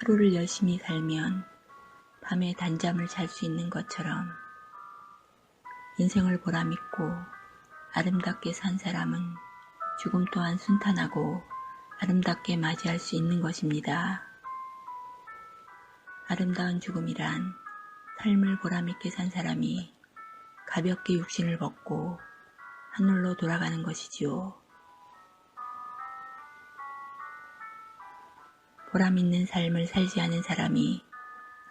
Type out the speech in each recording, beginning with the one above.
하루를 열심히 살면 밤에 단잠을 잘 수 있는 것처럼 인생을 보람있고 아름답게 산 사람은 죽음 또한 순탄하고 아름답게 맞이할 수 있는 것입니다. 아름다운 죽음이란 삶을 보람있게 산 사람이 가볍게 육신을 벗고 하늘로 돌아가는 것이지요. 보람있는 삶을 살지 않은 사람이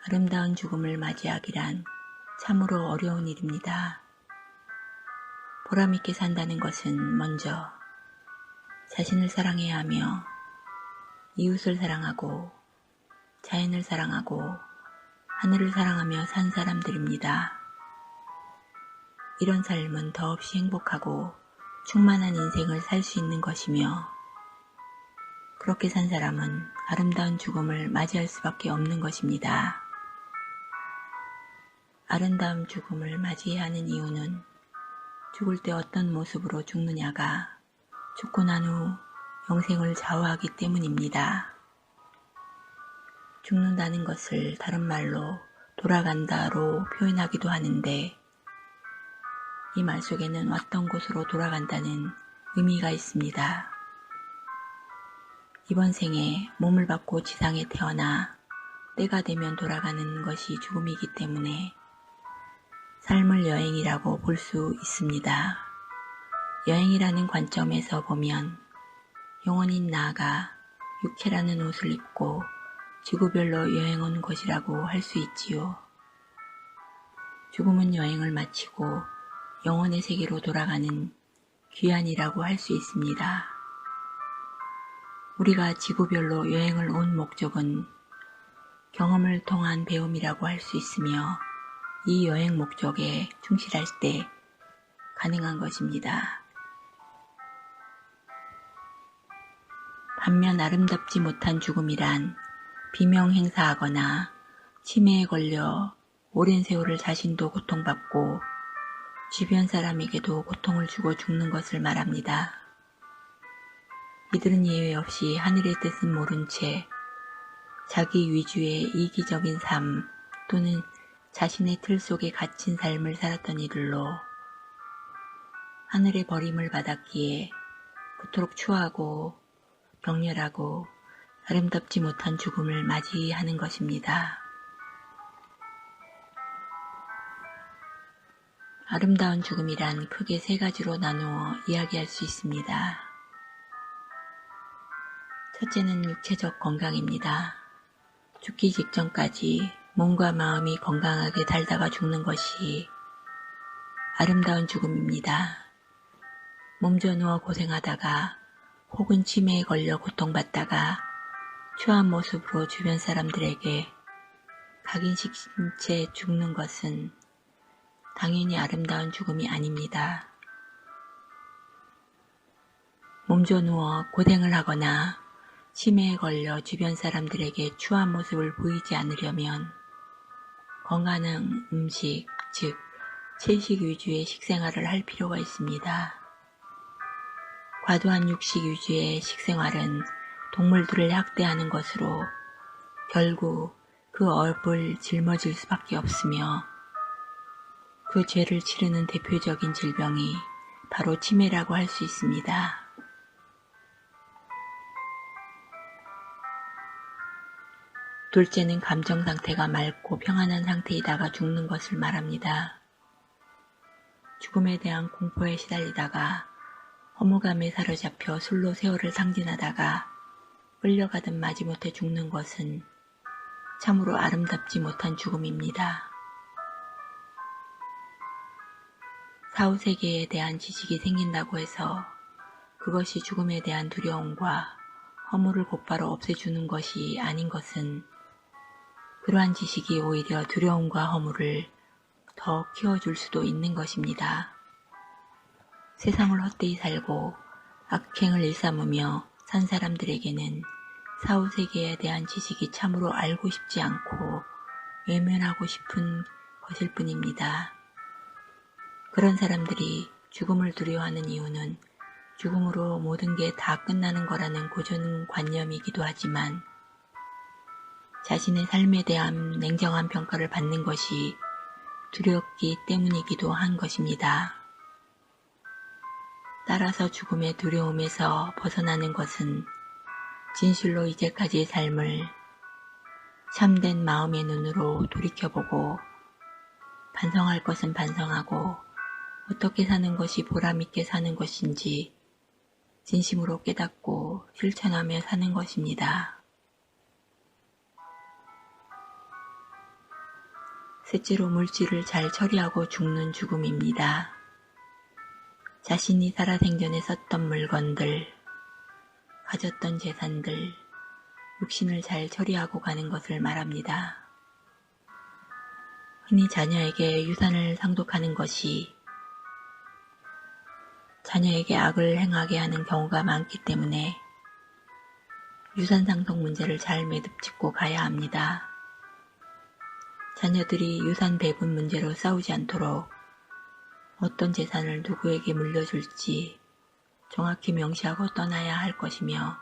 아름다운 죽음을 맞이하기란 참으로 어려운 일입니다. 보람있게 산다는 것은 먼저 자신을 사랑해야 하며 이웃을 사랑하고 자연을 사랑하고 하늘을 사랑하며 산 사람들입니다. 이런 삶은 더없이 행복하고 충만한 인생을 살 수 있는 것이며 그렇게 산 사람은 아름다운 죽음을 맞이할 수밖에 없는 것입니다. 아름다운 죽음을 맞이해야 하는 이유는 죽을 때 어떤 모습으로 죽느냐가 죽고 난 후 영생을 좌우하기 때문입니다. 죽는다는 것을 다른 말로 돌아간다로 표현하기도 하는데 이 말 속에는 왔던 곳으로 돌아간다는 의미가 있습니다. 이번 생에 몸을 받고 지상에 태어나 때가 되면 돌아가는 것이 죽음이기 때문에 삶을 여행이라고 볼 수 있습니다. 여행이라는 관점에서 보면 영혼인 나가 육체라는 옷을 입고 지구별로 여행 온 것이라고 할 수 있지요. 죽음은 여행을 마치고 영혼의 세계로 돌아가는 귀환이라고 할 수 있습니다. 우리가 지구별로 여행을 온 목적은 경험을 통한 배움이라고 할 수 있으며 이 여행 목적에 충실할 때 가능한 것입니다. 반면 아름답지 못한 죽음이란 비명행사하거나 치매에 걸려 오랜 세월을 자신도 고통받고 주변 사람에게도 고통을 주고 죽는 것을 말합니다. 이들은 예외 없이 하늘의 뜻은 모른 채 자기 위주의 이기적인 삶 또는 자신의 틀 속에 갇힌 삶을 살았던 이들로 하늘의 버림을 받았기에 그토록 추하고 격렬하고 아름답지 못한 죽음을 맞이하는 것입니다. 아름다운 죽음이란 크게 세 가지로 나누어 이야기할 수 있습니다. 첫째는 육체적 건강입니다. 죽기 직전까지 몸과 마음이 건강하게 살다가 죽는 것이 아름다운 죽음입니다. 몸져 누워 고생하다가 혹은 치매에 걸려 고통받다가 추한 모습으로 주변 사람들에게 각인시킨 채 죽는 것은 당연히 아름다운 죽음이 아닙니다. 몸져 누워 고생을 하거나 치매에 걸려 주변 사람들에게 추한 모습을 보이지 않으려면 건강한 음식, 즉 채식 위주의 식생활을 할 필요가 있습니다. 과도한 육식 위주의 식생활은 동물들을 학대하는 것으로 결국 그 업을 짊어질 수밖에 없으며 그 죄를 치르는 대표적인 질병이 바로 치매라고 할 수 있습니다. 둘째는 감정 상태가 맑고 평안한 상태이다가 죽는 것을 말합니다. 죽음에 대한 공포에 시달리다가 허무감에 사로잡혀 술로 세월을 상진하다가 끌려가듯 마지못해 죽는 것은 참으로 아름답지 못한 죽음입니다. 사후세계에 대한 지식이 생긴다고 해서 그것이 죽음에 대한 두려움과 허물을 곧바로 없애주는 것이 아닌 것은 그러한 지식이 오히려 두려움과 허물을 더 키워줄 수도 있는 것입니다. 세상을 헛되이 살고 악행을 일삼으며 산 사람들에게는 사후세계에 대한 지식이 참으로 알고 싶지 않고 외면하고 싶은 것일 뿐입니다. 그런 사람들이 죽음을 두려워하는 이유는 죽음으로 모든 게 다 끝나는 거라는 고정관념이기도 하지만 자신의 삶에 대한 냉정한 평가를 받는 것이 두렵기 때문이기도 한 것입니다. 따라서 죽음의 두려움에서 벗어나는 것은 진실로 이제까지의 삶을 참된 마음의 눈으로 돌이켜보고 반성할 것은 반성하고 어떻게 사는 것이 보람있게 사는 것인지 진심으로 깨닫고 실천하며 사는 것입니다. 셋째로 물질을 잘 처리하고 죽는 죽음입니다. 자신이 살아생전에 썼던 물건들, 가졌던 재산들, 육신을 잘 처리하고 가는 것을 말합니다. 흔히 자녀에게 유산을 상속하는 것이 자녀에게 악을 행하게 하는 경우가 많기 때문에 유산 상속 문제를 잘 매듭짓고 가야 합니다. 자녀들이 유산 배분 문제로 싸우지 않도록 어떤 재산을 누구에게 물려줄지 정확히 명시하고 떠나야 할 것이며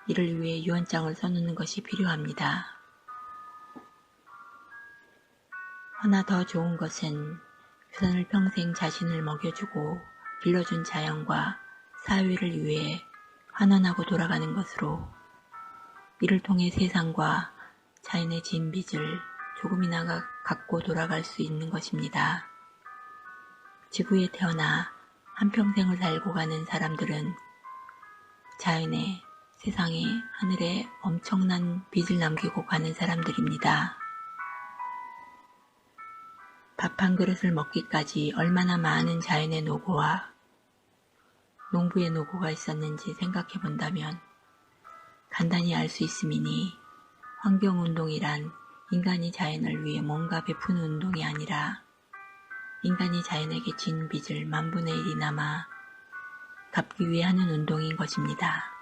이를 위해 유언장을 써놓는 것이 필요합니다. 하나 더 좋은 것은 유산을 평생 자신을 먹여주고 길러준 자연과 사회를 위해 환원하고 돌아가는 것으로 이를 통해 세상과 자연의 진 빚을 조금이나 갖고 돌아갈 수 있는 것입니다. 지구에 태어나 한평생을 살고 가는 사람들은 자연에, 세상에, 하늘에 엄청난 빚을 남기고 가는 사람들입니다. 밥 한 그릇을 먹기까지 얼마나 많은 자연의 노고와 농부의 노고가 있었는지 생각해 본다면 간단히 알 수 있음이니 환경운동이란 인간이 자연을 위해 뭔가 베푸는 운동이 아니라 인간이 자연에게 진 빚을 10,000분의 1이 남아 갚기 위해 하는 운동인 것입니다.